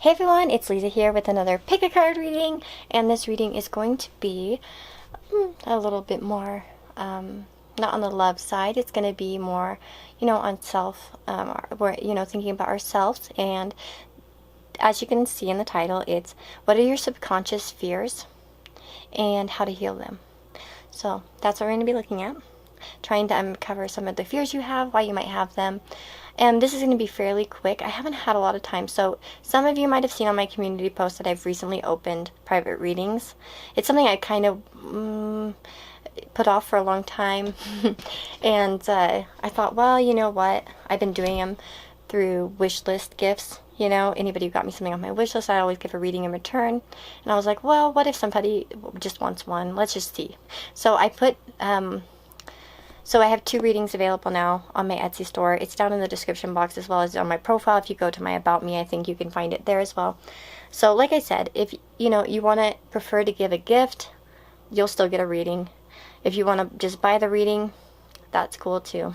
Hey everyone, it's Lisa here with another pick a card reading, and this reading is going to be a little bit more, not on the love side. It's going to be more, on self, where, thinking about ourselves. And as you can see in the title, it's what are your subconscious fears and how to heal them. So that's what we're going to be looking at, trying to uncover some of the fears you have, why you might have them. And this is going to be fairly quick. I haven't had a lot of time, so some of you might have seen on my community post that I've recently opened private readings. It's something I kind of put off for a long time, and I thought, well, you know what? I've been doing them through wish list gifts. Anybody who got me something on my wish list, I always give a reading in return. And I was like, well, what if somebody just wants one? Let's just see. So I put... So I have 2 readings available now on my Etsy store. It's down in the description box as well as on my profile. If you go to my About Me, I think you can find it there as well. So like I said, if you want to prefer to give a gift, you'll still get a reading. If you want to just buy the reading, that's cool too.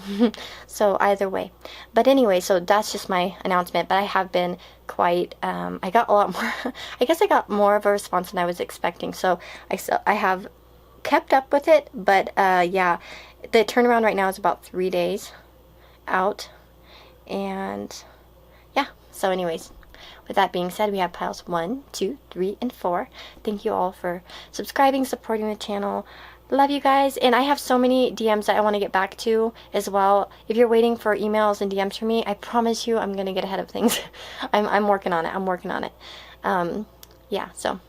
So either way. But anyway, so that's just my announcement. But I have been quite, I got a lot more, I guess I got more of a response than I was expecting. So I have kept up with it, but yeah, the turnaround right now is about 3 days out. And yeah, so anyways, with that being said, we have piles 1, 2, 3, and 4. Thank you all for subscribing, supporting the channel. Love you guys. And I have so many DMs that I want to get back to as well. If you're waiting for emails and DMs from me, I promise you I'm gonna get ahead of things. I'm working on it. Yeah, so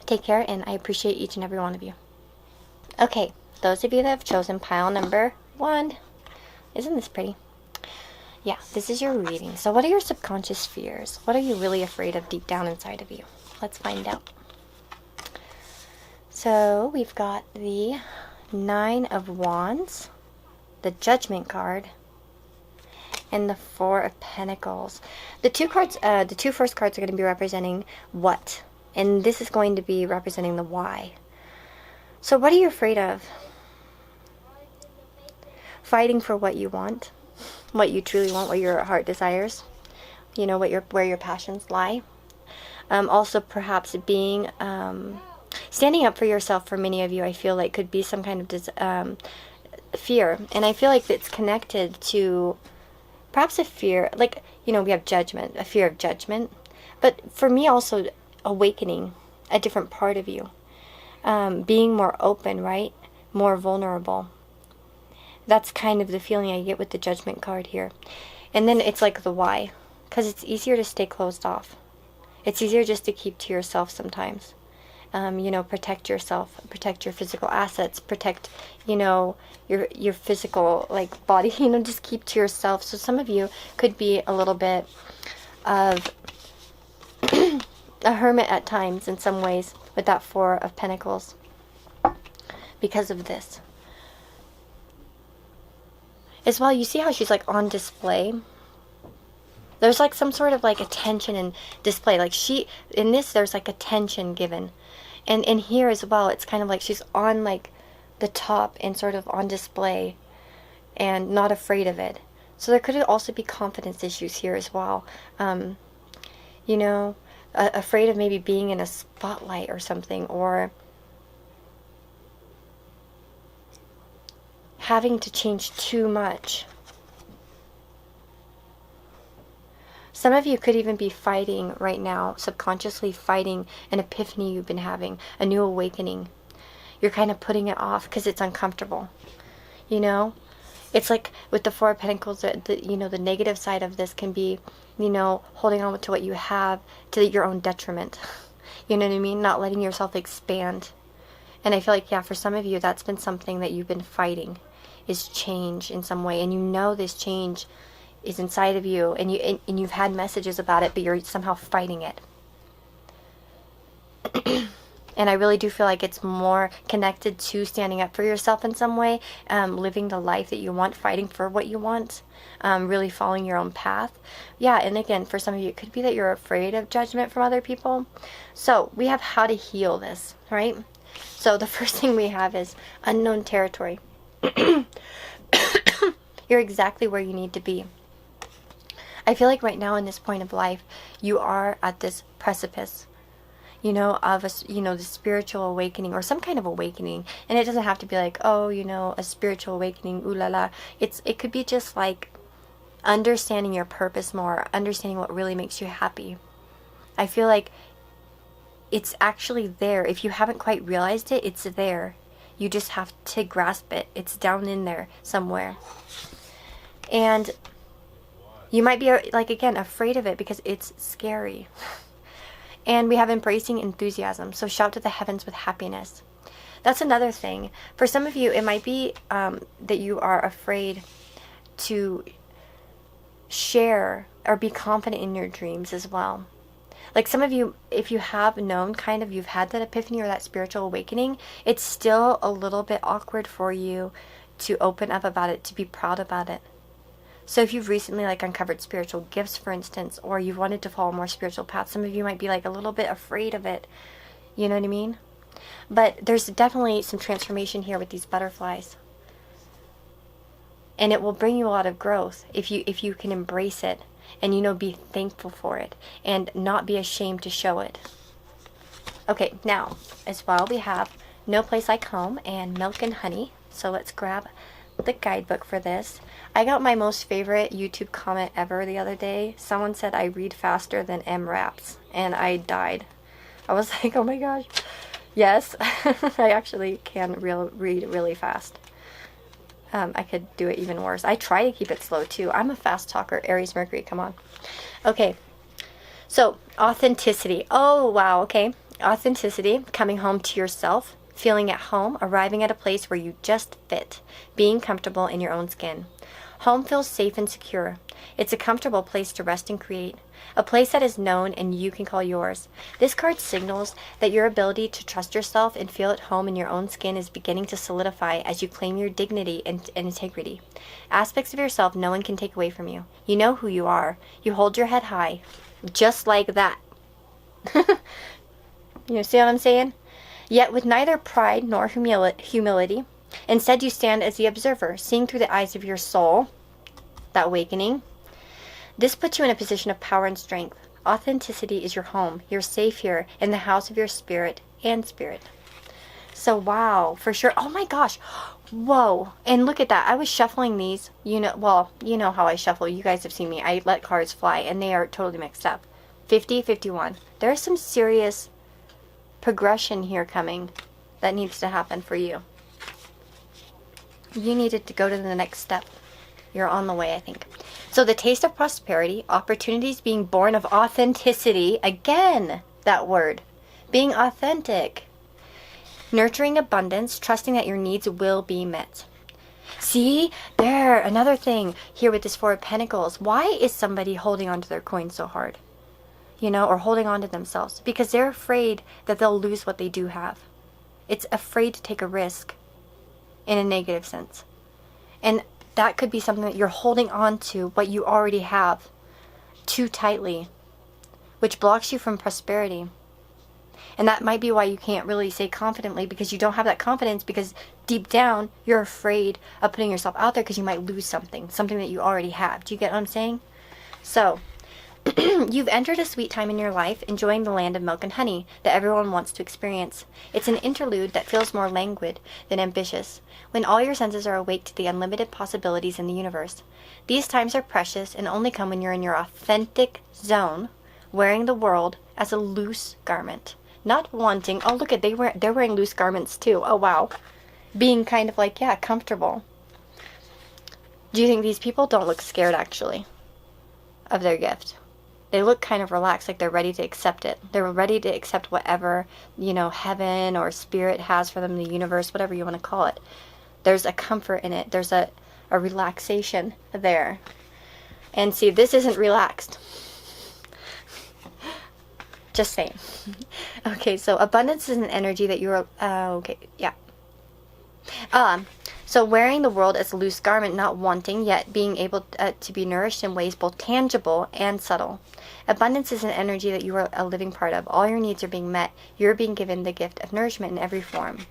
take care, and I appreciate each and every one of you. Okay, those of you that have chosen pile number 1, isn't this pretty? Yeah, this is your reading. So what are your subconscious fears? What are you really afraid of deep down inside of you? Let's find out. So we've got the 9 of Wands, the Judgment card, and the 4 of Pentacles. The 2 cards, the 2 first cards are going to be representing what, and this is going to be representing the why. So what are you afraid of? Fighting for what you want, what you truly want, what your heart desires, where your passions lie. Also perhaps being, standing up for yourself for many of you, I feel like could be some kind of fear. And I feel like it's connected to perhaps a fear, like, we have judgment, a fear of judgment. But for me also, awakening a different part of you. Being more open, right? More vulnerable. That's kind of the feeling I get with the Judgment card here. And then it's like the why. Because it's easier to stay closed off. It's easier just to keep to yourself sometimes. Protect yourself. Protect your physical assets. Protect, your physical, body. Just keep to yourself. So some of you could be a little bit of a hermit at times in some ways with that 4 of Pentacles because of this. As well, you see how she's on display? There's some sort of attention and display. In this, there's attention given. And in here as well, it's kind of she's on the top and sort of on display and not afraid of it. So there could also be confidence issues here as well. Afraid of maybe being in a spotlight or something, or having to change too much. Some of you could even be fighting right now, subconsciously fighting an epiphany you've been having, a new awakening. You're kind of putting it off because it's uncomfortable. It's like with the 4 of Pentacles, the negative side of this can be, holding on to what you have to your own detriment. You know what I mean? Not letting yourself expand. And I feel like, yeah, for some of you, that's been something that you've been fighting, is change in some way. And this change is inside of you, and you've had messages about it, but you're somehow fighting it. And I really do feel like it's more connected to standing up for yourself in some way, living the life that you want, fighting for what you want, really following your own path. Yeah, and again, for some of you, it could be that you're afraid of judgment from other people. So we have how to heal this, right? So the first thing we have is unknown territory. You're exactly where you need to be. I feel like right now in this point of life, you are at this precipice, you know, of a, you know, the spiritual awakening or some kind of awakening. And it doesn't have to be like, oh, you know, a spiritual awakening, ooh la la. It could be just like understanding your purpose more, understanding what really makes you happy. I feel like it's actually there. If you haven't quite realized it, it's there. You just have to grasp it. It's down in there somewhere. And you might be, like, again, afraid of it because it's scary. And we have embracing enthusiasm. So shout to the heavens with happiness. That's another thing. For some of you, it might be that you are afraid to share or be confident in your dreams as well. Like some of you, if you have known kind of, you've had that epiphany or that spiritual awakening, it's still a little bit awkward for you to open up about it, to be proud about it. So if you've recently like uncovered spiritual gifts, for instance, or you've wanted to follow more spiritual paths, some of you might be like a little bit afraid of it. You know what I mean? But there's definitely some transformation here with these butterflies. And it will bring you a lot of growth if you can embrace it and, you know, be thankful for it and not be ashamed to show it. Okay, now as well we have No Place Like Home and Milk and Honey. So let's grab the guidebook for this. I got my most favorite YouTube comment ever the other day. Someone said I read faster than M raps, and I died. I was like, oh my gosh. Yes, I actually can read really fast. I could do it even worse. I try to keep it slow too. I'm a fast talker. Aries Mercury, come on. Okay, so authenticity. Oh wow, okay. Authenticity, coming home to yourself, feeling at home, arriving at a place where you just fit, being comfortable in your own skin. Home feels safe and secure. It's a comfortable place to rest and create, a place that is known and you can call yours. This card signals that your ability to trust yourself and feel at home in your own skin is beginning to solidify as you claim your dignity and integrity. Aspects of yourself no one can take away from you. You know who you are. You hold your head high, just like that. You see what I'm saying? Yet with neither pride nor humility. Instead, you stand as the observer, seeing through the eyes of your soul, that awakening. This puts you in a position of power and strength. Authenticity is your home. You're safe here in the house of your spirit and spirit. So wow, for sure. Oh my gosh. Whoa. And look at that. I was shuffling these. You know how I shuffle. You guys have seen me. I let cards fly and they are totally mixed up. 50, 51. There's some serious progression here coming that needs to happen for you. You needed to go to the next step. You're on the way, I think. So the taste of prosperity, opportunities being born of authenticity. Again, that word. Being authentic. Nurturing abundance, trusting that your needs will be met. See, there, another thing here with this Four of Pentacles. Why is somebody holding on to their coin so hard? You know, or holding on to themselves? Because they're afraid that they'll lose what they do have. It's afraid to take a risk in a negative sense. And that could be something that you're holding on to, what you already have, too tightly, which blocks you from prosperity. And that might be why you can't really say confidently, because you don't have that confidence, because deep down, you're afraid of putting yourself out there because you might lose something that you already have. Do you get what I'm saying? So, you've entered a sweet time in your life, enjoying the land of milk and honey that everyone wants to experience. It's an interlude that feels more languid than ambitious, when all your senses are awake to the unlimited possibilities in the universe. These times are precious and only come when you're in your authentic zone, wearing the world as a loose garment. Not wanting, oh look at, they're wearing loose garments too. Oh wow. Being kind of like, yeah, comfortable. Do you think these people don't look scared actually of their gift? They look kind of relaxed, like they're ready to accept it. They're ready to accept whatever, you know, heaven or spirit has for them, the universe, whatever you want to call it. There's a comfort in it. There's a relaxation there. And see, this isn't relaxed. Just saying. Okay, so abundance is an energy that you're, okay, yeah. So wearing the world as a loose garment, not wanting, yet being able to be nourished in ways both tangible and subtle. Abundance is an energy that you are a living part of. All your needs are being met. You're being given the gift of nourishment in every form.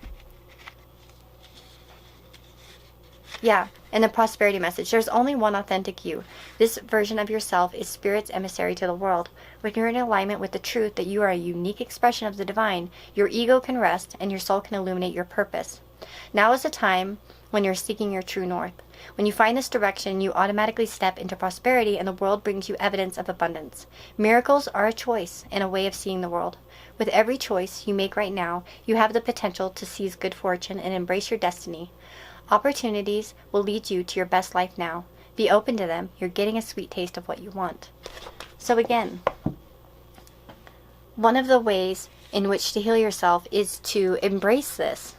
Yeah, and the prosperity message. There's only one authentic you. This version of yourself is Spirit's emissary to the world. When you're in alignment with the truth that you are a unique expression of the divine, your ego can rest and your soul can illuminate your purpose. Now is the time when you're seeking your true north. When you find this direction, you automatically step into prosperity and the world brings you evidence of abundance. Miracles are a choice and a way of seeing the world. With every choice you make right now, you have the potential to seize good fortune and embrace your destiny. Opportunities will lead you to your best life now. Be open to them. You're getting a sweet taste of what you want. So again, one of the ways in which to heal yourself is to embrace this.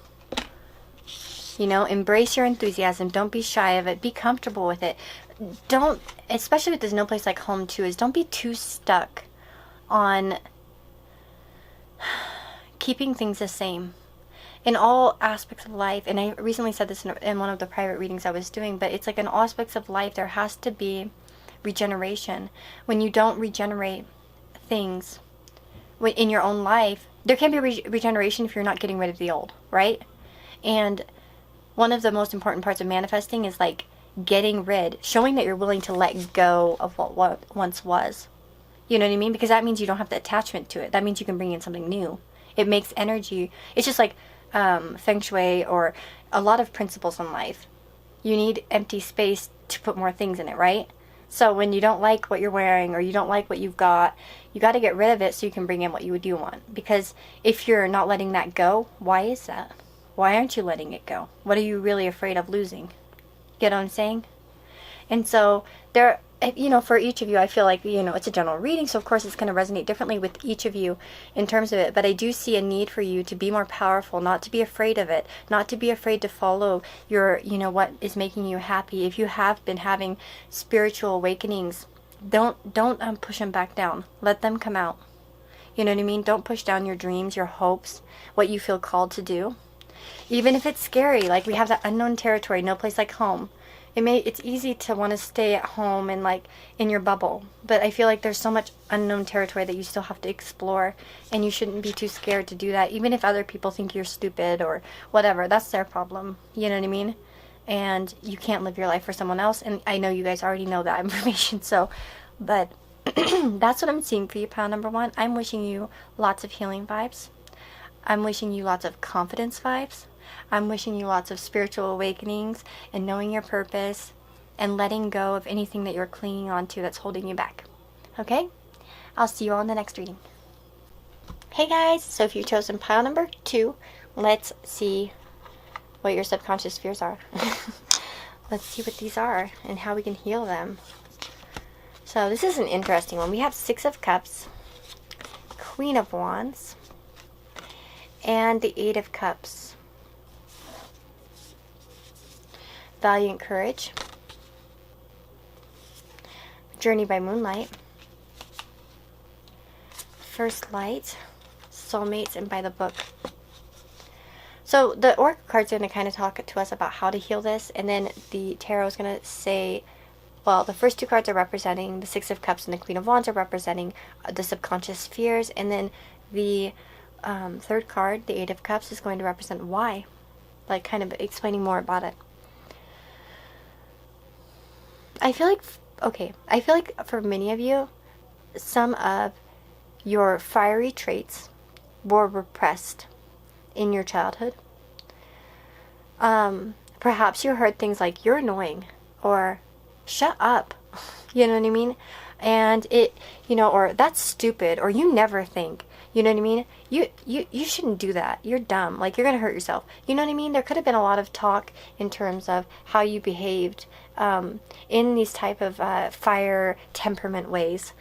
You know, embrace your enthusiasm. Don't be shy of it. Be comfortable with it. Don't, especially with There's No Place Like Home too, is don't be too stuck on keeping things the same in all aspects of life. And I recently said this in one of the private readings I was doing, but it's like in all aspects of life there has to be regeneration. When you don't regenerate things in your own life, there can be regeneration if you're not getting rid of the old, right? And one of the most important parts of manifesting is like getting rid, showing that you're willing to let go of what once was. You know what I mean? Because that means you don't have the attachment to it. That means you can bring in something new. It makes energy. It's just like feng shui or a lot of principles in life. You need empty space to put more things in it, right? So when you don't like what you're wearing or you don't like what you've got, you got to get rid of it so you can bring in what you do want. Because if you're not letting that go, why is that? Why aren't you letting it go? What are you really afraid of losing? Get what I'm saying? And so there, you know, for each of you, I feel like, you know, it's a general reading, so of course it's going to resonate differently with each of you in terms of it. But I do see a need for you to be more powerful, not to be afraid of it, not to be afraid to follow your, you know, what is making you happy. If you have been having spiritual awakenings, don't push them back down. Let them come out. You know what I mean? Don't push down your dreams, your hopes, what you feel called to do. Even if it's scary, like we have that unknown territory, no place like home. It's easy to want to stay at home and like in your bubble, but I feel like there's so much unknown territory that you still have to explore, and you shouldn't be too scared to do that, even if other people think you're stupid or whatever. That's their problem, you know what I mean? And you can't live your life for someone else, and I know you guys already know that information, so, but that's what I'm seeing for you, pile number one. I'm wishing you lots of healing vibes. I'm wishing you lots of confidence vibes. I'm wishing you lots of spiritual awakenings and knowing your purpose and letting go of anything that you're clinging on to that's holding you back. Okay? I'll see you all in the next reading. Hey guys, so if you've chosen pile number 2, let's see what your subconscious fears are. Let's see what these are and how we can heal them. So this is an interesting one. We have 6 of Cups, Queen of Wands, and the 8 of Cups. Valiant Courage, Journey by Moonlight, First Light, Soulmates, and By the Book. So the Oracle cards are going to kind of talk to us about how to heal this, and then the Tarot is going to say, well, the first 2 cards are representing the 6 of Cups and the Queen of Wands are representing the subconscious fears, and then the third card, the 8 of Cups, is going to represent why, like kind of explaining more about it. I feel like for many of you, some of your fiery traits were repressed in your childhood. Perhaps you heard things like, you're annoying, or shut up, you know what I mean? And it, you know, or that's stupid, or you never think, you know what I mean? You shouldn't do that. You're dumb. Like, you're going to hurt yourself. You know what I mean? There could have been a lot of talk in terms of how you behaved in these type of fire temperament ways.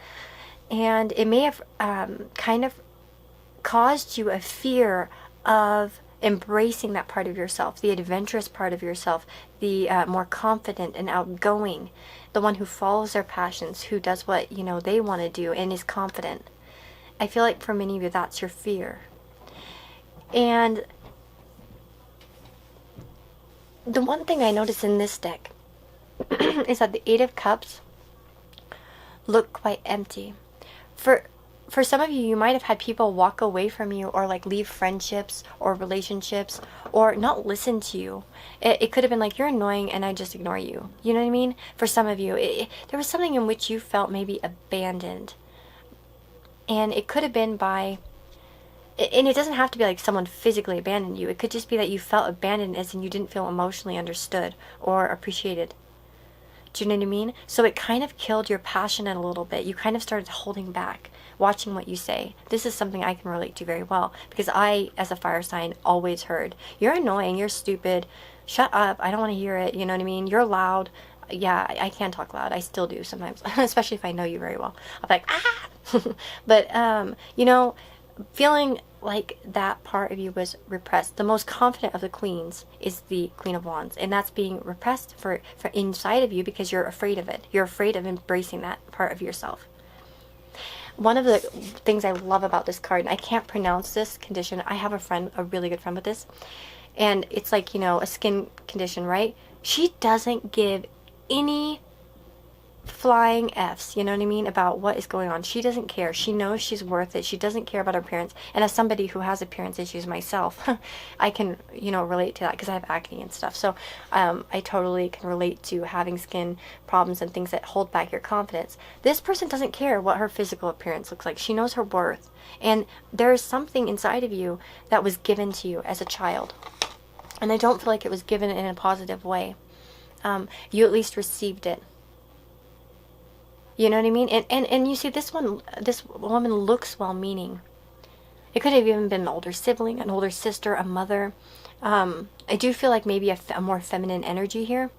And it may have kind of caused you a fear of embracing that part of yourself, the adventurous part of yourself, the more confident and outgoing, the one who follows their passions, who does what, you know, they want to do and is confident. I feel like for many of you, that's your fear. And the one thing I noticed in this deck is that the 8 of Cups look quite empty. For for some of you, you might have had people walk away from you, or like leave friendships or relationships, or not listen to you. It could have been like, you're annoying and I just ignore you. You know what I mean? For some of you, there was something in which you felt maybe abandoned. And it could have been by, and it doesn't have to be like someone physically abandoned you. It could just be that you felt abandoned as in you didn't feel emotionally understood or appreciated. Do you know what I mean? So it kind of killed your passion a little bit. You kind of started holding back, watching what you say. This is something I can relate to very well, because I, as a fire sign, always heard, you're annoying, you're stupid, shut up, I don't want to hear it, you know what I mean? You're loud. Yeah, I can talk loud. I still do sometimes, especially if I know you very well. I'm like, ah! But, you know, feeling like that part of you was repressed. The most confident of the queens is the Queen of Wands, and that's being repressed for inside of you because you're afraid of it. You're afraid of embracing that part of yourself. One of the things I love about this card, and I can't pronounce this condition. I have a friend, a really good friend with this, and it's like, you know, a skin condition, right? She doesn't give any flying F's, you know what I mean, about what is going on. She doesn't care. She knows she's worth it. She doesn't care about her appearance. And as somebody who has appearance issues myself, I can, you know, relate to that because I have acne and stuff. So I totally can relate to having skin problems and things that hold back your confidence. This person doesn't care what her physical appearance looks like. She knows her worth. And there is something inside of you that was given to you as a child. And I don't feel like it was given in a positive way. You at least received it. You know what I mean? And you see, this woman looks well-meaning. It could have even been an older sibling, an older sister, a mother. I do feel like maybe a more feminine energy here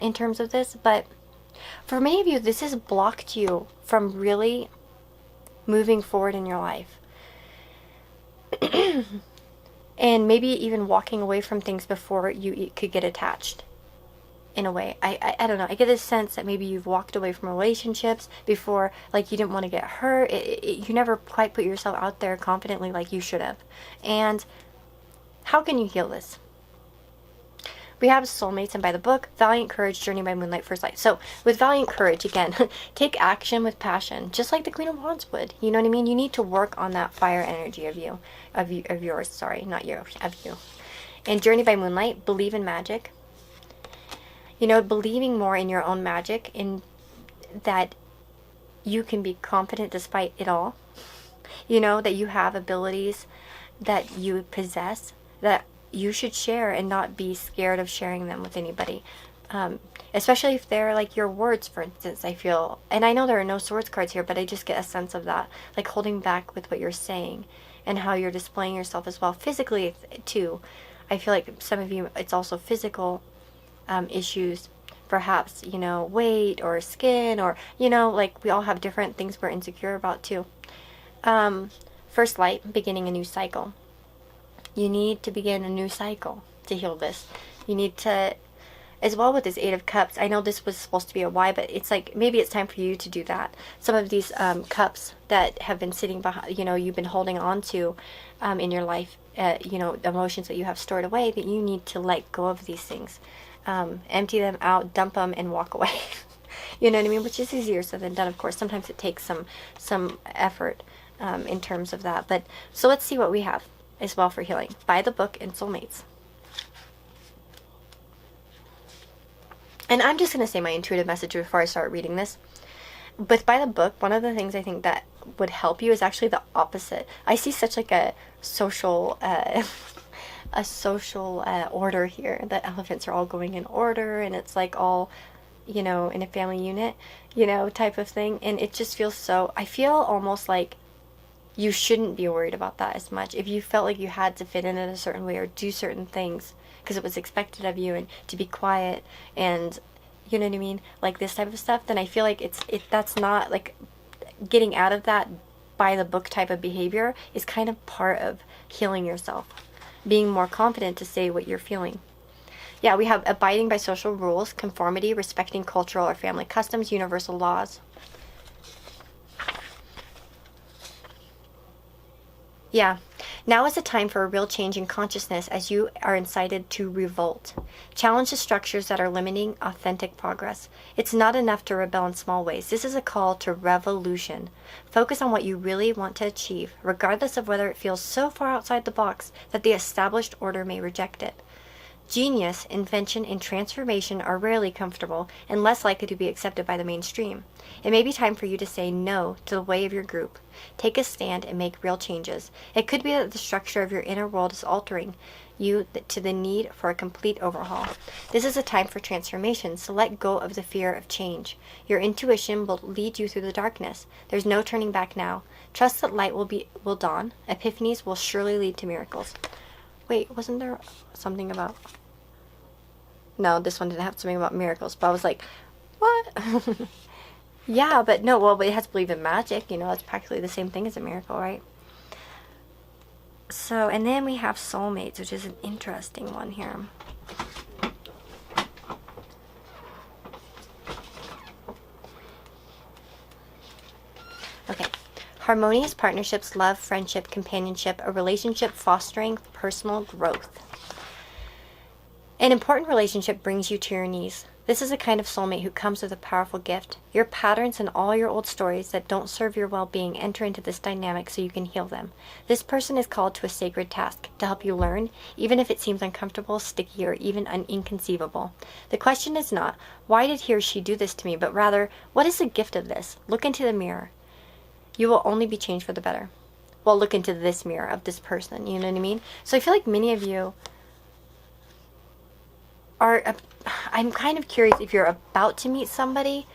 in terms of this. But for many of you, this has blocked you from really moving forward in your life. And maybe even walking away from things before you could get attached. In a way, I don't know. I get this sense that maybe you've walked away from relationships before, like you didn't want to get hurt. You never quite put yourself out there confidently like you should have. And how can you heal this? We have soulmates and by the book, Valiant Courage, Journey by Moonlight, First Light. So with Valiant Courage, again, take action with passion, just like the Queen of Wands would. You know what I mean? You need to work on that fire energy of yours. Sorry, not you, of you. And Journey by Moonlight, believe in magic. You know, believing more in your own magic, in that you can be confident despite it all. You know, that you have abilities that you possess that you should share and not be scared of sharing them with anybody. Especially if they're like your words, for instance, I feel. And I know there are no swords cards here, but I just get a sense of that. Like holding back with what you're saying and how you're displaying yourself as well. Physically, too. I feel like some of you, it's also physical issues, perhaps, you know, weight or skin, or, you know, like we all have different things we're insecure about too. First Light, beginning a new cycle. You need to begin a new cycle to heal this. You need to, as well with this Eight of Cups, I know this was supposed to be a why, but it's like maybe it's time for you to do that. Some of these cups that have been sitting behind, you know, you've been holding on to in your life, you know, emotions that you have stored away, that you need to let go of these things. Empty them out, dump them, and walk away. You know what I mean? Which is easier said than done, of course. Sometimes it takes some effort in terms of that. But so let's see what we have as well for healing. By the book and soulmates. And I'm just going to say my intuitive message before I start reading this. But by the book, one of the things I think that would help you is actually the opposite. I see such like a social order here. The elephants are all going in order, and it's like all, you know, in a family unit, you know, type of thing. And it just feels so, I feel almost like you shouldn't be worried about that as much. If you felt like you had to fit in a certain way or do certain things because it was expected of you, and to be quiet and, you know what I mean, like this type of stuff, then I feel like that's not like getting out of that by the book type of behavior is kind of part of healing yourself. Being more confident to say what you're feeling. Yeah, we have abiding by social rules, conformity, respecting cultural or family customs, universal laws. Yeah. Now is the time for a real change in consciousness as you are incited to revolt. Challenge the structures that are limiting authentic progress. It's not enough to rebel in small ways. This is a call to revolution. Focus on what you really want to achieve, regardless of whether it feels so far outside the box that the established order may reject it. Genius, invention, and transformation are rarely comfortable and less likely to be accepted by the mainstream. It may be time for you to say no to the way of your group. Take a stand and make real changes. It could be that the structure of your inner world is altering you to the need for a complete overhaul. This is a time for transformation, so let go of the fear of change. Your intuition will lead you through the darkness. There's no turning back now. Trust that light will dawn. Epiphanies will surely lead to miracles. Wait, wasn't there something about... No, this one didn't have something about miracles, but I was like, what? Yeah, but no, well, it has to believe in magic, you know, that's practically the same thing as a miracle, right? So, and then we have soulmates, which is an interesting one here. Okay. Harmonious partnerships, love, friendship, companionship, a relationship fostering personal growth. An important relationship brings you to your knees. This is a kind of soulmate who comes with a powerful gift. Your patterns and all your old stories that don't serve your well-being enter into this dynamic so you can heal them. This person is called to a sacred task to help you learn, even if it seems uncomfortable, sticky, or even inconceivable. The question is not, why did he or she do this to me, but rather, what is the gift of this? Look into the mirror. You will only be changed for the better. Well, look into this mirror of this person, you know what I mean? So I feel like many of you are, I'm kind of curious if you're about to meet somebody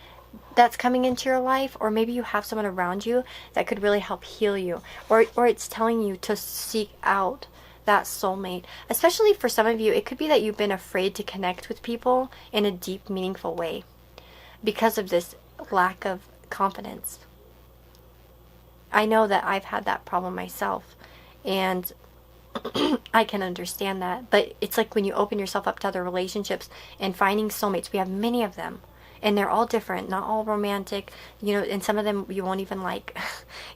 that's coming into your life, or maybe you have someone around you that could really help heal you, or it's telling you to seek out that soulmate. Especially for some of you, it could be that you've been afraid to connect with people in a deep, meaningful way because of this lack of confidence. I know that I've had that problem myself, and I can understand that, but it's like when you open yourself up to other relationships and finding soulmates, we have many of them, and they're all different, not all romantic, you know, and some of them you won't even like,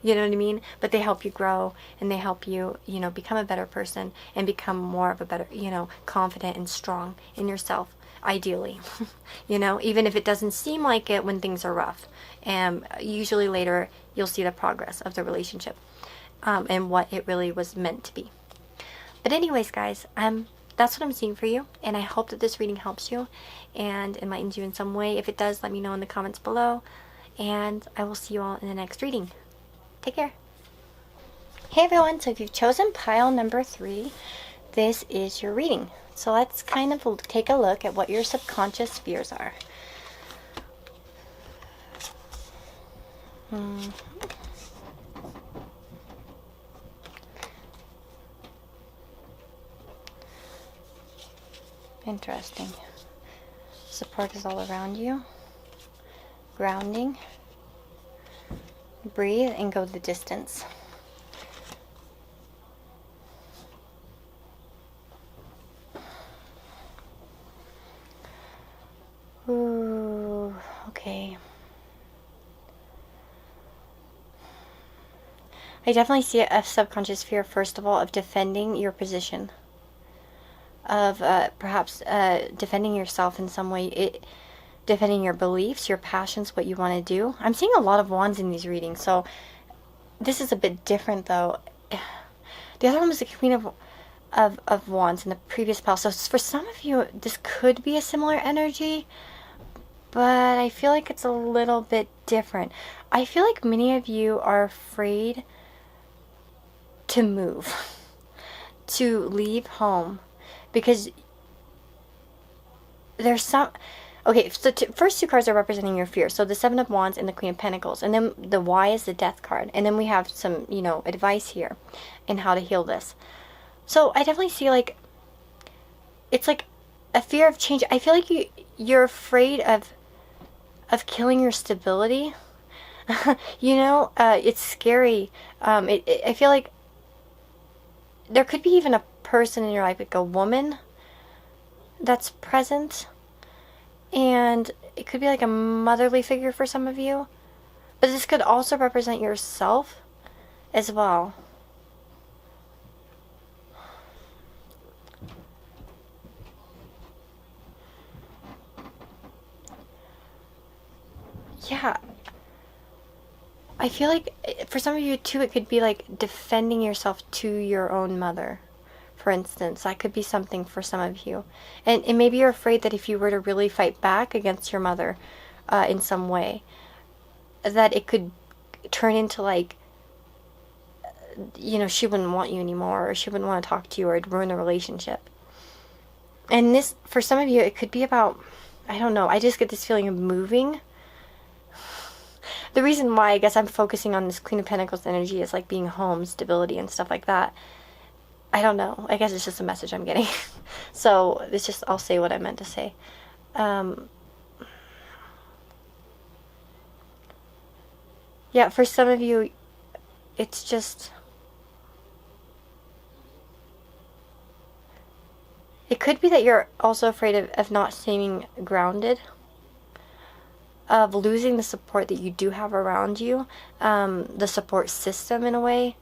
you know what I mean, but they help you grow, and they help you, you know, become a better person, and become more of a better, you know, confident and strong in yourself, ideally, you know, even if it doesn't seem like it when things are rough, and usually later you'll see the progress of the relationship, and what it really was meant to be. But anyways, guys, that's what I'm seeing for you, and I hope that this reading helps you and enlightens you in some way. If it does, let me know in the comments below, and I will see you all in the next reading. Take care. Hey everyone, so if you've chosen pile number 3, this is your reading. So let's kind of take a look at what your subconscious fears are. Interesting. Support is all around you. Grounding. Breathe and go the distance. Ooh, okay. I definitely see a subconscious fear, first of all, of defending your position. Of perhaps defending yourself in some way, defending your beliefs, your passions, what you want to do. I'm seeing a lot of wands in these readings, so this is a bit different though. The other one was the Queen of Wands in the previous pile, so for some of you this could be a similar energy, but I feel like it's a little bit different. I feel like many of you are afraid to move, to leave home, because there's some... Okay, so first 2 cards are representing your fear. So the 7 of Wands and the Queen of Pentacles. And then the Y is the Death card. And then we have some, you know, advice here in how to heal this. So I definitely see, like, it's like a fear of change. I feel like you're afraid of killing your stability. You know, it's scary. I feel like there could be even a person in your life, like a woman that's present, and it could be like a motherly figure for some of you, but this could also represent yourself as well. yeah, I feel like for some of you too, it could be like defending yourself to your own mother. For instance, that could be something for some of you. And maybe you're afraid that if you were to really fight back against your mother in some way, that it could turn into like, you know, she wouldn't want you anymore, or she wouldn't want to talk to you, or it'd ruin the relationship. And this, for some of you, it could be about, I don't know, I just get this feeling of moving. The reason why I guess I'm focusing on this Queen of Pentacles energy is like being home, stability, and stuff like that. I don't know. I guess it's just a message I'm getting. So it's just, I'll say what I meant to say. Yeah, for some of you, it's just, it could be that you're also afraid of not staying grounded, of losing the support that you do have around you, the support system in a way.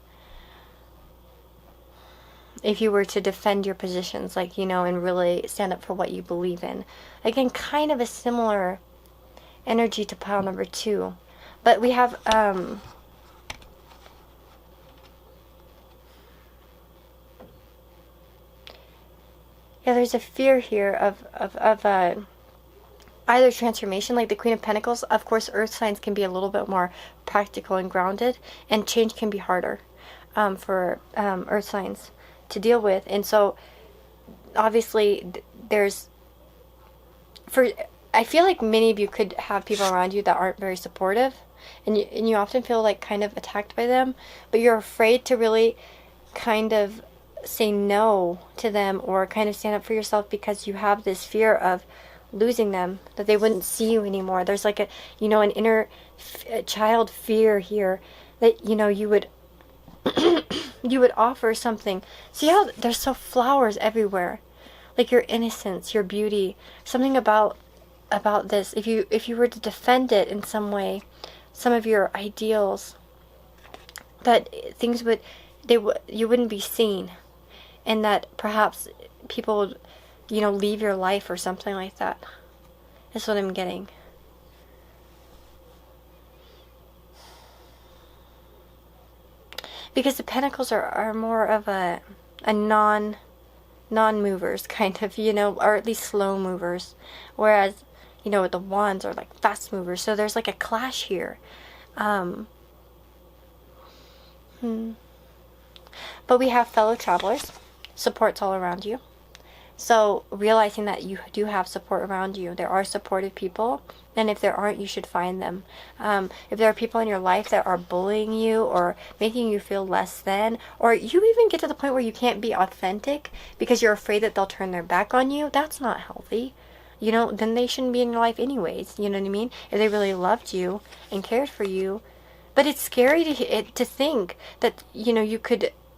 If you were to defend your positions, like, you know, and really stand up for what you believe in. Again, kind of a similar energy to pile number 2. But we have, yeah, there's a fear here of either transformation, like the Queen of Pentacles. Of course, earth signs can be a little bit more practical and grounded, and change can be harder for earth signs to deal with. And so obviously there's, I feel like many of you could have people around you that aren't very supportive, and you often feel like kind of attacked by them, but you're afraid to really kind of say no to them or kind of stand up for yourself, because you have this fear of losing them, that they wouldn't see you anymore. There's like a, you know, an inner child fear here that, you know, you would you would offer something. See how there's so flowers everywhere, like your innocence, your beauty, something about this. If you were to defend it in some way, some of your ideals, that things would, you wouldn't be seen, and that perhaps people would, you know, leave your life or something like that. That's what I'm getting. Because the Pentacles are more of a non-movers kind of, you know, or at least slow movers, whereas, you know, with the Wands are like fast movers. So there's like a clash here. But we have fellow travelers, supports all around you. So realizing that you do have support around you. There are supportive people, and if there aren't, you should find them. If there are people in your life that are bullying you or making you feel less than, or you even get to the point where you can't be authentic because you're afraid that they'll turn their back on you, that's not healthy. You know, then they shouldn't be in your life anyways. You know what I mean? If they really loved you and cared for you. But it's scary to think that, you know,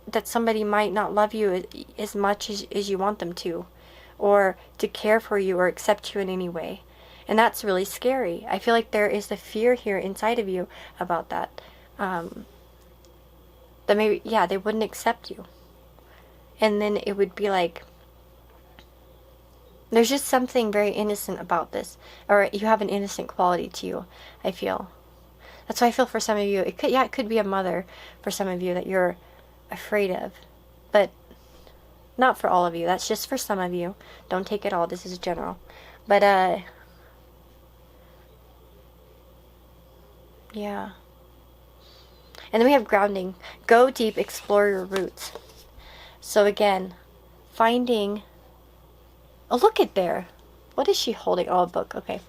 that somebody might not love you as much as you want them to, or to care for you or accept you in any way. And that's really scary. I feel like there is the fear here inside of you about that. That maybe, yeah, they wouldn't accept you. And then it would be like, there's just something very innocent about this. Or you have an innocent quality to you, I feel. That's why I feel for some of you, it could be a mother for some of you that you're afraid of, but not for all of you. That's just for some of you. Don't take it all. This is general. But yeah. And then we have grounding. Go deep, explore your roots. So again, finding, oh, look at there. What is she holding? Oh, a book. Okay.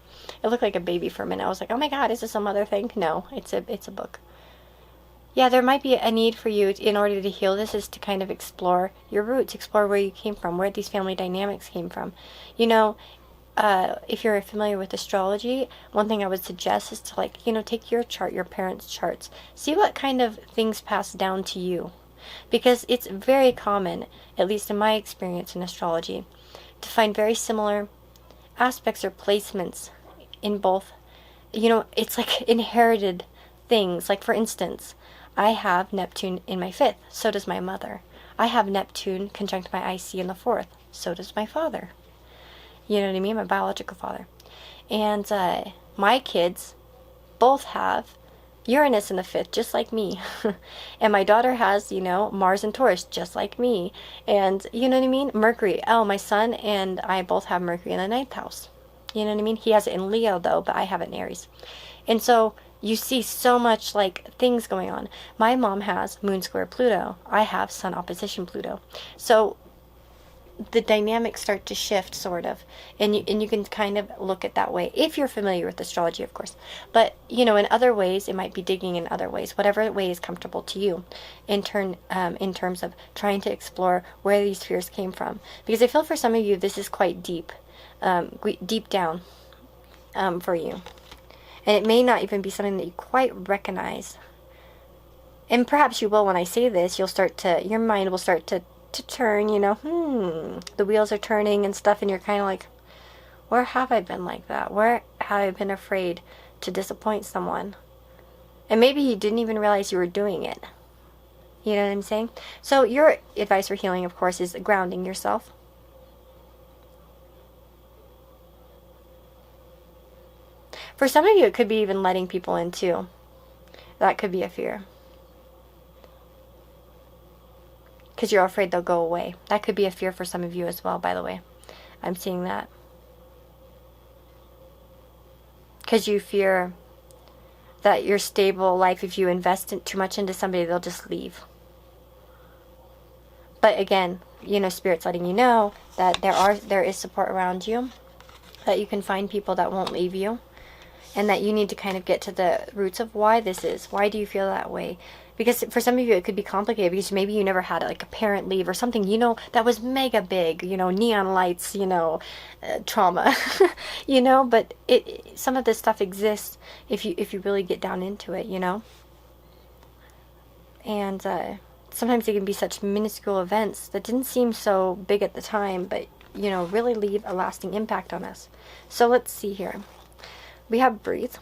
It looked like a baby for a minute. I was like, oh my god, is this some other thing? No, it's a book. Yeah, there might be a need for you in order to heal this, is to kind of explore your roots, explore where you came from, where these family dynamics came from. You know, if you're familiar with astrology, one thing I would suggest is to, like, you know, take your chart, your parents' charts, see what kind of things pass down to you. Because it's very common, at least in my experience in astrology, to find very similar aspects or placements in both. You know, it's like inherited things. Like, for instance, I have Neptune in my 5th, so does my mother. I have Neptune conjunct my IC in the 4th, so does my father. You know what I mean? My biological father. And my kids both have Uranus in the 5th, just like me. And my daughter has, you know, Mars in Taurus, just like me. And you know what I mean? Mercury. Oh, my son and I both have Mercury in the 9th house. You know what I mean? He has it in Leo, though, but I have it in Aries. And so you see so much, like, things going on. My mom has Moon square Pluto. I have Sun opposition Pluto. So the dynamics start to shift, sort of, and you can kind of look at that way if you're familiar with astrology, of course. But you know, in other ways, it might be digging in other ways, whatever way is comfortable to you, in terms of trying to explore where these fears came from. Because I feel for some of you, this is quite deep, deep down, for you, and it may not even be something that you quite recognize. And perhaps you will when I say this. Your mind will start to turn, you know, the wheels are turning and stuff, and you're kind of like, where have I been like that? Where have I been afraid to disappoint someone? And maybe you didn't even realize you were doing it. You know what I'm saying? So your advice for healing, of course, is grounding yourself. For some of you, it could be even letting people in too. That could be a fear. Because you're afraid they'll go away. That could be a fear for some of you as well, by the way. I'm seeing that. Because you fear that your stable life, if you invest too much into somebody, they'll just leave. But again, you know, Spirit's letting you know that there is support around you. That you can find people that won't leave you. And that you need to kind of get to the roots of why this is. Why do you feel that way? Because for some of you, it could be complicated because maybe you never had like a parent leave or something, you know, that was mega big, you know, neon lights, you know, trauma, you know, but some of this stuff exists if you really get down into it, you know. And sometimes they can be such minuscule events that didn't seem so big at the time, but, you know, really leave a lasting impact on us. So let's see here. We have breathe.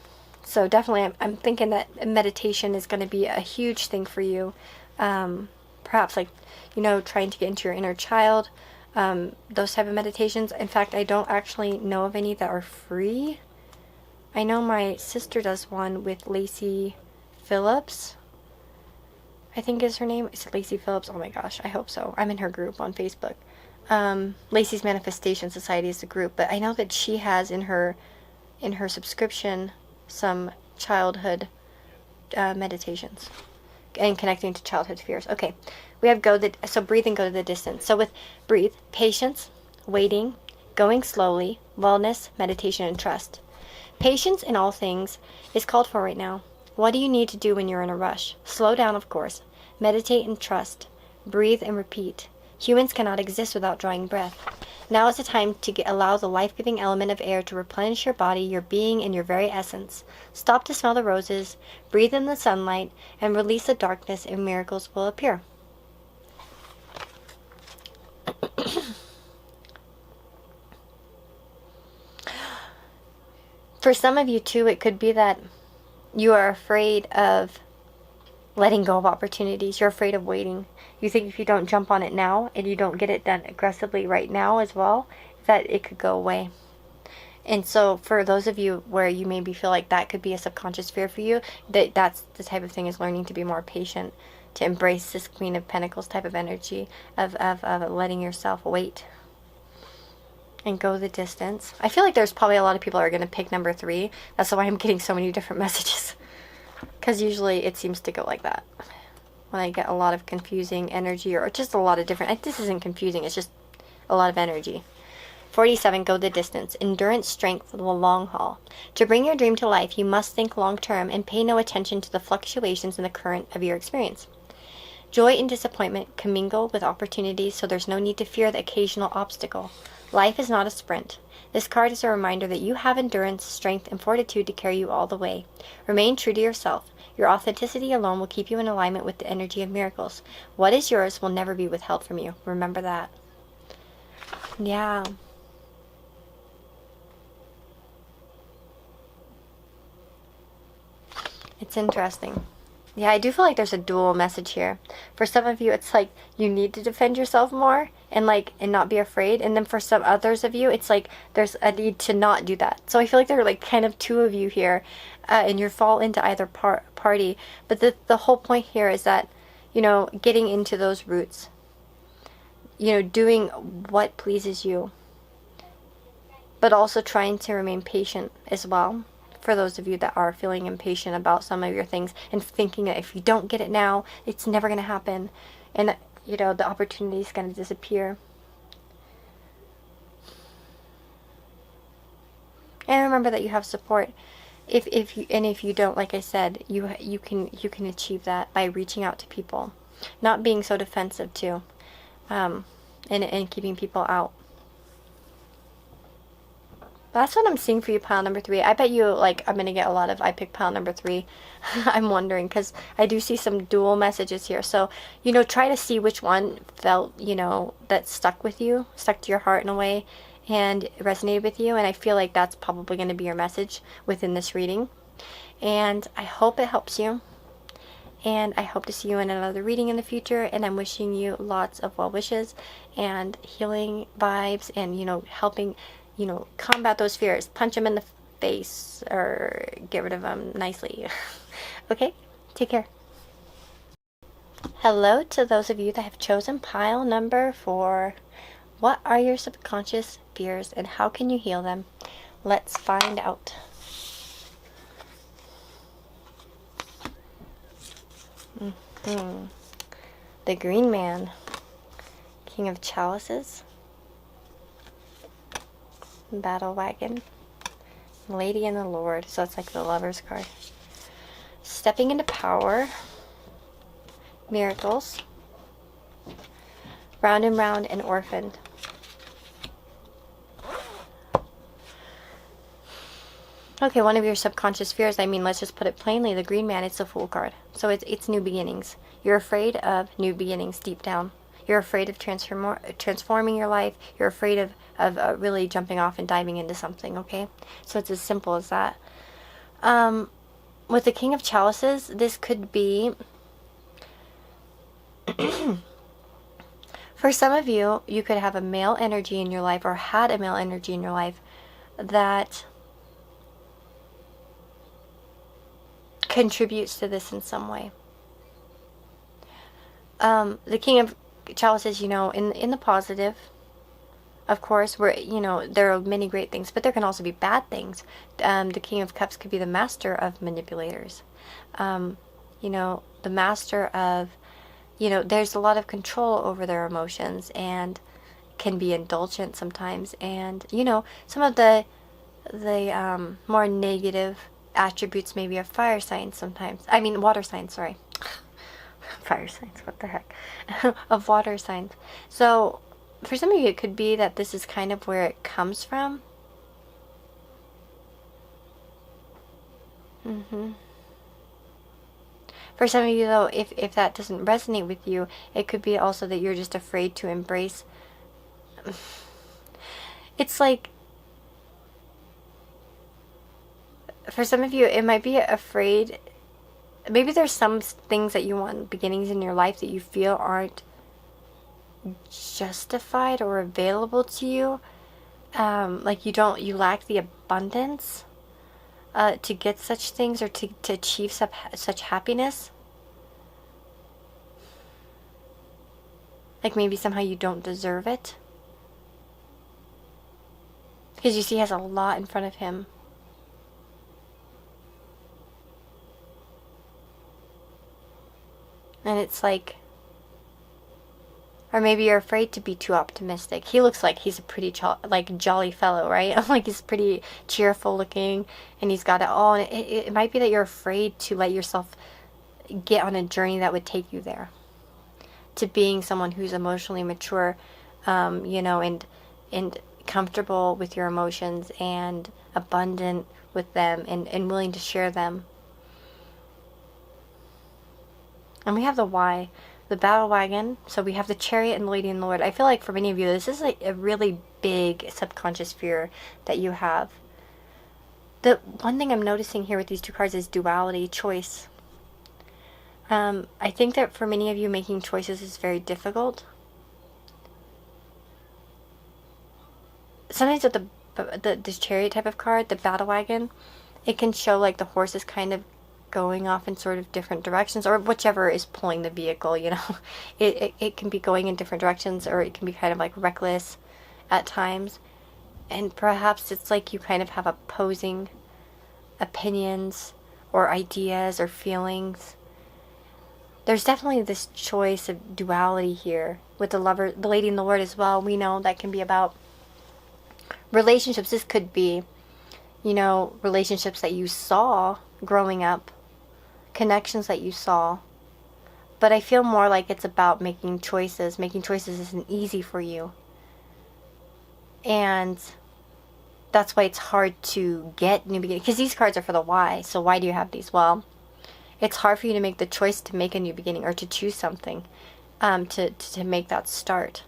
So definitely, I'm thinking that meditation is going to be a huge thing for you. Perhaps like, you know, trying to get into your inner child. Those type of meditations. In fact, I don't actually know of any that are free. I know my sister does one with Lacey Phillips. I think is her name. Is it Lacey Phillips? Oh my gosh, I hope so. I'm in her group on Facebook. Lacey's Manifestation Society is the group. But I know that she has in her subscription some childhood meditations and connecting to childhood fears. Okay, we have so breathe and go to the distance. So with breathe, patience, waiting, going slowly, wellness, meditation, and trust. Patience in all things is called for right now. What do you need to do when you're in a rush? Slow down, of course. Meditate and trust. Breathe and repeat. Humans cannot exist without drawing breath. Now is the time to allow the life-giving element of air to replenish your body, your being, and your very essence. Stop to smell the roses, breathe in the sunlight, and release the darkness, and miracles will appear. For some of you, too, it could be that you are afraid of letting go of opportunities. You're afraid of waiting. You think if you don't jump on it now and you don't get it done aggressively right now as well, that it could go away. And so for those of you where you maybe feel like that could be a subconscious fear for you, that's the type of thing, is learning to be more patient, to embrace this Queen of Pentacles type of energy of letting yourself wait and go the distance. I feel like there's probably a lot of people who are going to pick number 3. That's why I'm getting so many different messages. Because usually it seems to go like that. When I get a lot of confusing energy or just a lot of different... This isn't confusing, it's just a lot of energy. 47, go the distance. Endurance, strength for the long haul. To bring your dream to life, you must think long term and pay no attention to the fluctuations in the current of your experience. Joy and disappointment commingle with opportunities, so there's no need to fear the occasional obstacle. Life is not a sprint. This card is a reminder that you have endurance, strength, and fortitude to carry you all the way. Remain true to yourself. Your authenticity alone will keep you in alignment with the energy of miracles. What is yours will never be withheld from you. Remember that. Yeah. It's interesting. Yeah, I do feel like there's a dual message here. For some of you, it's like you need to defend yourself more and not be afraid. And then for some others of you, it's like there's a need to not do that. So I feel like there are like kind of two of you here, and you fall into either party. But the whole point here is that, you know, getting into those roots, you know, doing what pleases you, but also trying to remain patient as well. For those of you that are feeling impatient about some of your things and thinking that if you don't get it now, it's never going to happen, and you know the opportunity is going to disappear. And remember that you have support. If you don't, like I said, you can achieve that by reaching out to people, not being so defensive too, and keeping people out. That's what I'm seeing for you, pile number 3. I bet you, like, I'm going to get a lot of I pick pile number 3. I'm wondering, because I do see some dual messages here. So, you know, try to see which one felt, you know, that stuck with you, stuck to your heart in a way, and resonated with you. And I feel like that's probably going to be your message within this reading. And I hope it helps you. And I hope to see you in another reading in the future. And I'm wishing you lots of well wishes and healing vibes and, you know, helping, you know, combat those fears. Punch them in the face or get rid of them nicely. Okay? Take care. Hello to those of you that have chosen pile number 4. What are your subconscious fears and how can you heal them? Let's find out. The Green Man. King of Chalices. Battle Wagon, Lady and the Lord, so it's like the Lover's card. Stepping into Power, Miracles, Round and Round, and Orphaned. Okay, one of your subconscious fears, I mean, let's just put it plainly, the Green Man, it's the Fool card. So it's new beginnings. You're afraid of new beginnings deep down. You're afraid of transforming your life. You're afraid of really jumping off and diving into something, okay? So it's as simple as that. With the King of Chalices, this could be... For some of you, you could have a male energy in your life or had a male energy in your life that contributes to this in some way. The King of Chalices, you know, in the positive, of course, where, you know, there are many great things, but there can also be bad things. The King of Cups could be the master of manipulators. You know, the master of, you know, there's a lot of control over their emotions and can be indulgent sometimes. And, you know, some of the more negative attributes maybe of fire signs sometimes. I mean, water signs, sorry. Fire signs, what the heck. Of water signs. So for some of you, it could be that this is kind of where it comes from. For some of you, though, if that doesn't resonate with you, it could be also that you're just afraid to embrace. It's like, for some of you, it might be afraid. Maybe there's some things that you want, beginnings in your life that you feel aren't justified or available to you. Like you lack the abundance to get such things or to achieve such happiness. Like maybe somehow you don't deserve it. Because you see he has a lot in front of him. And it's like, or maybe you're afraid to be too optimistic. He looks like he's a pretty jolly fellow, right? Like he's pretty cheerful looking, and he's got it all. And it might be that you're afraid to let yourself get on a journey that would take you there, to being someone who's emotionally mature, you know, and comfortable with your emotions and abundant with them and willing to share them. And we have the why, the battle wagon. So we have the chariot and the lady and the Lord. I feel like for many of you, this is like a really big subconscious fear that you have. The one thing I'm noticing here with these two cards is duality, choice. I think that for many of you, making choices is very difficult. Sometimes with this chariot type of card, the battle wagon, it can show like the horse is kind of going off in sort of different directions, or whichever is pulling the vehicle, you know. It can be going in different directions, or it can be kind of like reckless at times. And perhaps it's like you kind of have opposing opinions or ideas or feelings. There's definitely this choice of duality here with the lover, the lady and the Lord as well. We know that can be about relationships. This could be, you know, relationships that you saw growing up, connections that you saw. But I feel more like it's about making choices. Making choices isn't easy for you. And that's why it's hard to get new beginning. Because these cards are for the why. So why do you have these? Well, it's hard for you to make the choice to make a new beginning, or to choose something, to make that start.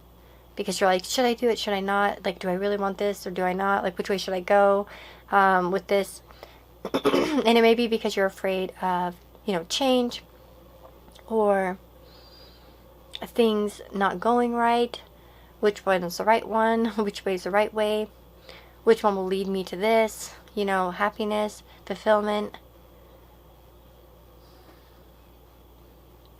Because you're like, should I do it? Should I not? Like, do I really want this, or do I not? Like, which way should I go with this? And it may be because you're afraid of, you know, change, or things not going right. Which one is the right one? Which way is the right way? Which one will lead me to this? You know, happiness, fulfillment.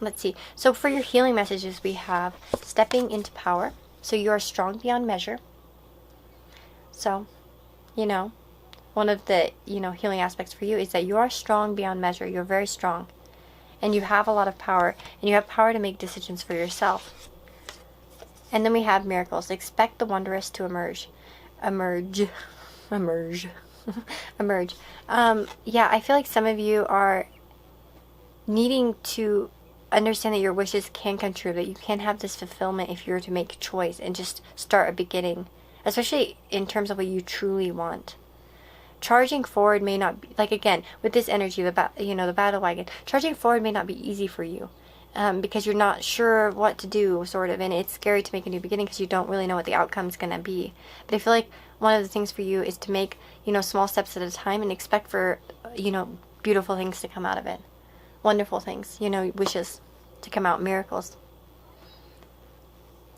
Let's see. So for your healing messages, we have stepping into power. So you are strong beyond measure. So, you know, one of the, you know, healing aspects for you is that you are strong beyond measure. You're very strong. And you have a lot of power. And you have power to make decisions for yourself. And then we have miracles. Expect the wondrous to emerge. Emerge. Yeah, I feel like some of you are needing to understand that your wishes can come true, that you can have this fulfillment if you were to make a choice and just start a beginning, especially in terms of what you truly want. Charging forward may not be, like, again, with this energy, the battle wagon, charging forward may not be easy for you, because you're not sure what to do, sort of, and it's scary to make a new beginning because you don't really know what the outcome is going to be. But I feel like one of the things for you is to make, you know, small steps at a time and expect for, you know, beautiful things to come out of it. Wonderful things, you know, wishes to come out, miracles.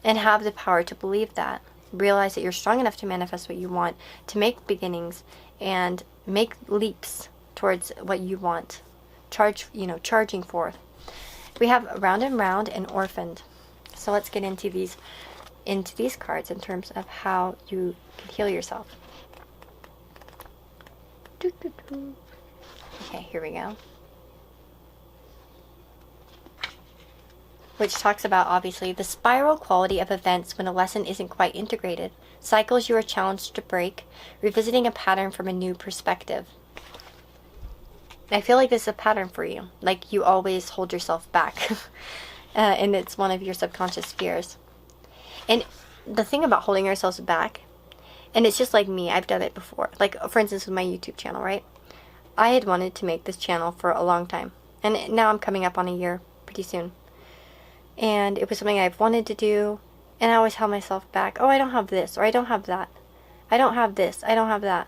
And have the power to believe that. Realize that you're strong enough to manifest what you want, to make beginnings, and make leaps towards what you want. Charging forth. We have round and round and orphaned. So let's get into these cards in terms of how you can heal yourself. Okay, here we go. Which talks about, obviously, the spiral quality of events when a lesson isn't quite integrated, cycles you are challenged to break, revisiting a pattern from a new perspective. I feel like this is a pattern for you, like you always hold yourself back, and it's one of your subconscious fears. And the thing about holding ourselves back, and it's just like me, I've done it before, like, for instance, with my YouTube channel, right? I had wanted to make this channel for a long time, and now I'm coming up on a year pretty soon. And it was something I've wanted to do, and I always held myself back. Oh, I don't have this, or I don't have that. I don't have this, I don't have that.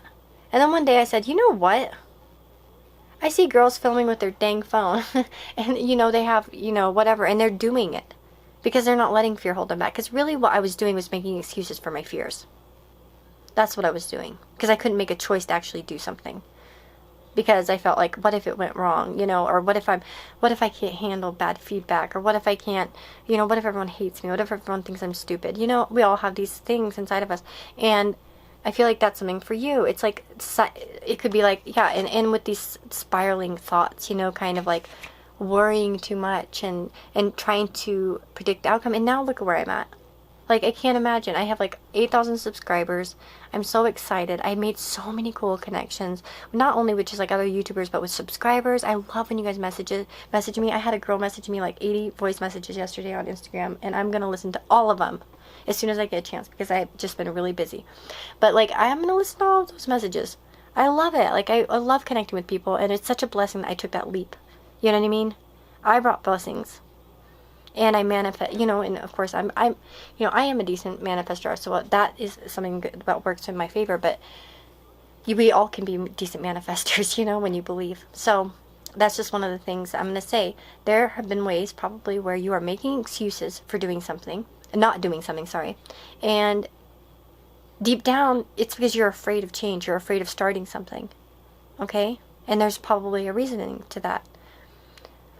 And then one day I said, you know what? I see girls filming with their dang phone, and, you know, they have, you know, whatever, and they're doing it because they're not letting fear hold them back. Because really what I was doing was making excuses for my fears. That's what I was doing, because I couldn't make a choice to actually do something. Because I felt like, what if it went wrong, you know, or what if I can't handle bad feedback, or what if I can't, you know, what if everyone hates me, what if everyone thinks I'm stupid, you know, we all have these things inside of us, and I feel like that's something for you. It's like, it could be like, yeah, and with these spiraling thoughts, you know, kind of like worrying too much, and trying to predict the outcome, and now look at where I'm at. Like, I can't imagine. I have like 8,000 subscribers. I'm so excited. I made so many cool connections, not only with just like other YouTubers, but with subscribers. I love when you guys message me. I had a girl message me like 80 voice messages yesterday on Instagram, and I'm gonna listen to all of them as soon as I get a chance, because I've just been really busy. But like, I'm gonna listen to all of those messages. I love it. Like, I love connecting with people, and it's such a blessing that I took that leap. You know what I mean? I brought blessings. And I manifest, you know, and of course I'm, you know, I am a decent manifestor, so that is something that works in my favor. But we all can be decent manifestors, you know, when you believe. So that's just one of the things that I'm going to say. There have been ways probably where you are making excuses for doing something, not doing something, sorry. And deep down, it's because you're afraid of change. You're afraid of starting something. Okay? And there's probably a reasoning to that.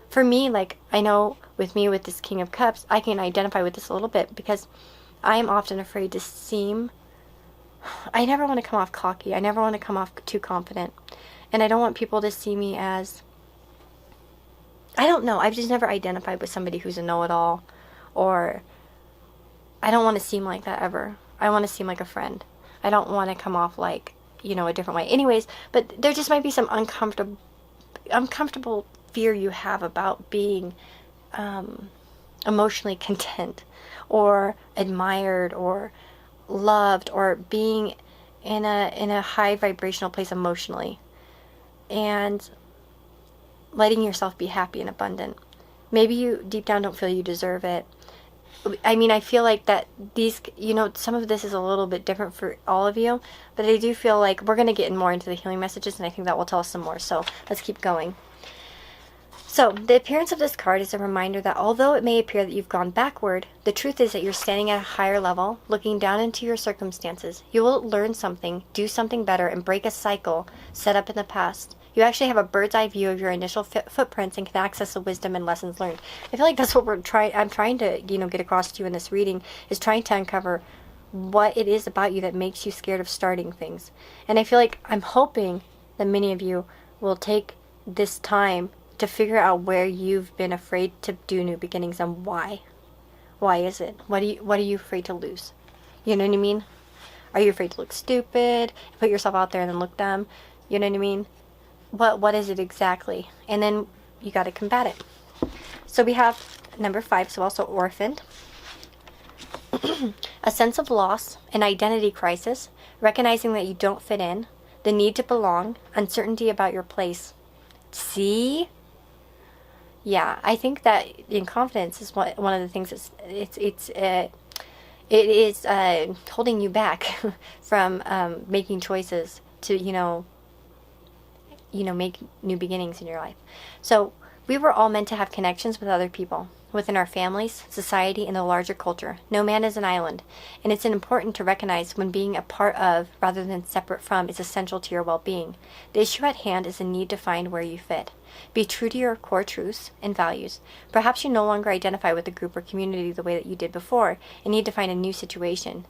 For me, like, I know with me with this King of Cups, I can identify with this a little bit because I am often afraid to seem... I never want to come off cocky. I never want to come off too confident. And I don't want people to see me as... I don't know. I've just never identified with somebody who's a know-it-all. Or I don't want to seem like that ever. I want to seem like a friend. I don't want to come off like, you know, a different way. Anyways, but there just might be some uncomfortable fear you have about being emotionally content or admired or loved or being in a high vibrational place emotionally and letting yourself be happy and abundant. Maybe you deep down don't feel you deserve it. I mean, I feel like that these, you know, some of this is a little bit different for all of you, but I do feel like we're going to get more into the healing messages, and I think that will tell us some more. So let's keep going. So, the appearance of this card is a reminder that although it may appear that you've gone backward, the truth is that you're standing at a higher level, looking down into your circumstances. You will learn something, do something better, and break a cycle set up in the past. You actually have a bird's eye view of your initial footprints and can access the wisdom and lessons learned. I feel like that's what I'm trying to, you know, get across to you in this reading, is trying to uncover what it is about you that makes you scared of starting things. And I feel like I'm hoping that many of you will take this time to figure out where you've been afraid to do new beginnings and why. Why is it? What are you afraid to lose? You know what I mean? Are you afraid to look stupid? Put yourself out there and then look dumb? You know what I mean? What is it exactly? And then you got to combat it. So we have number 5, so also orphaned. A sense of loss, an identity crisis, recognizing that you don't fit in, the need to belong, uncertainty about your place. See? Yeah, I think that in confidence is one of the things that's it is holding you back from making choices to you know make new beginnings in your life. So we were all meant to have connections with other people within our families, society, and the larger culture. No man is an island, and it's important to recognize when being a part of rather than separate from is essential to your well-being. The issue at hand is the need to find where you fit. Be true to your core truths and values. Perhaps you no longer identify with the group or community the way that you did before and need to find a new situation.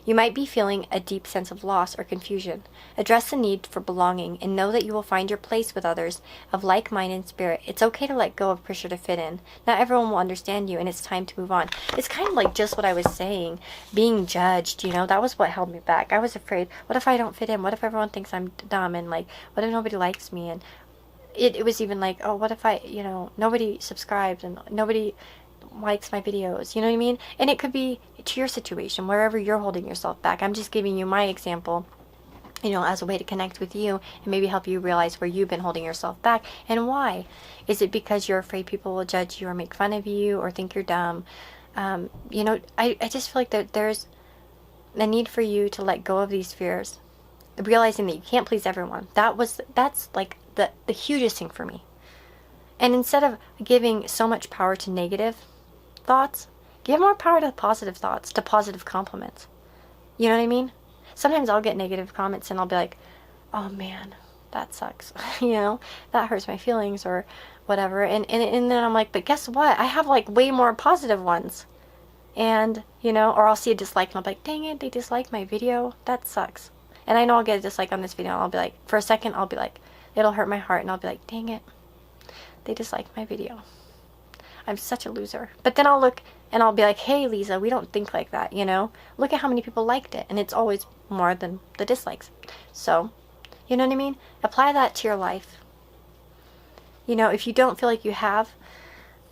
You might be feeling a deep sense of loss or confusion. Address the need for belonging and know that you will find your place with others of like mind and spirit. It's okay to let go of pressure to fit in. Not everyone will understand you, and it's time to move on. It's kind of like just what I was saying. Being judged, you know, that was what held me back. I was afraid, what if I don't fit in? What if everyone thinks I'm dumb? And like, what if nobody likes me? And it was even like, oh, what if I, you know, nobody subscribes and nobody likes my videos, you know what I mean? And it could be to your situation, wherever you're holding yourself back. I'm just giving you my example, you know, as a way to connect with you and maybe help you realize where you've been holding yourself back and why. Is it because you're afraid people will judge you or make fun of you or think you're dumb? You know, I just feel like there's a need for you to let go of these fears, realizing that you can't please everyone. That's like the hugest thing for me. And instead of giving so much power to negative thoughts, give more power to positive thoughts, to positive compliments. You know what I mean? Sometimes I'll get negative comments and I'll be like, oh man, that sucks. You know, that hurts my feelings or whatever. And then I'm like, but guess what? I have like way more positive ones. And, you know, or I'll see a dislike and I'll be like, dang it, they dislike my video. That sucks. And I know I'll get a dislike on this video and I'll be like, for a second, I'll be like, it'll hurt my heart. And I'll be like, dang it, they dislike my video. I'm such a loser. But then I'll look and I'll be like, hey, Lisa, we don't think like that, you know? Look at how many people liked it. And it's always more than the dislikes. So, you know what I mean? Apply that to your life. You know, if you don't feel like you have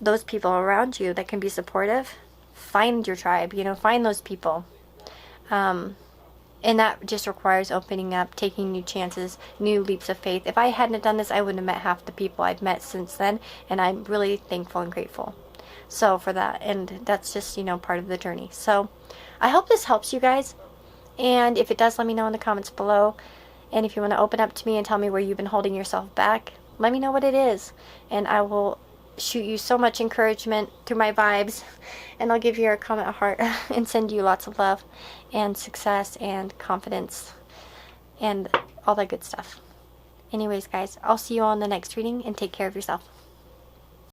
those people around you that can be supportive, find your tribe, you know, find those people. And that just requires opening up, taking new chances, new leaps of faith. If I hadn't done this, I wouldn't have met half the people I've met since then. And I'm really thankful and grateful. So for that. And that's just, you know, part of the journey. So I hope this helps you guys. And if it does, let me know in the comments below. And if you want to open up to me and tell me where you've been holding yourself back, let me know what it is, and I will shoot you so much encouragement through my vibes, and I'll give you a comment, a heart, and send you lots of love and success and confidence and all that good stuff. Anyways, guys, I'll see you all in the next reading, and take care of yourself.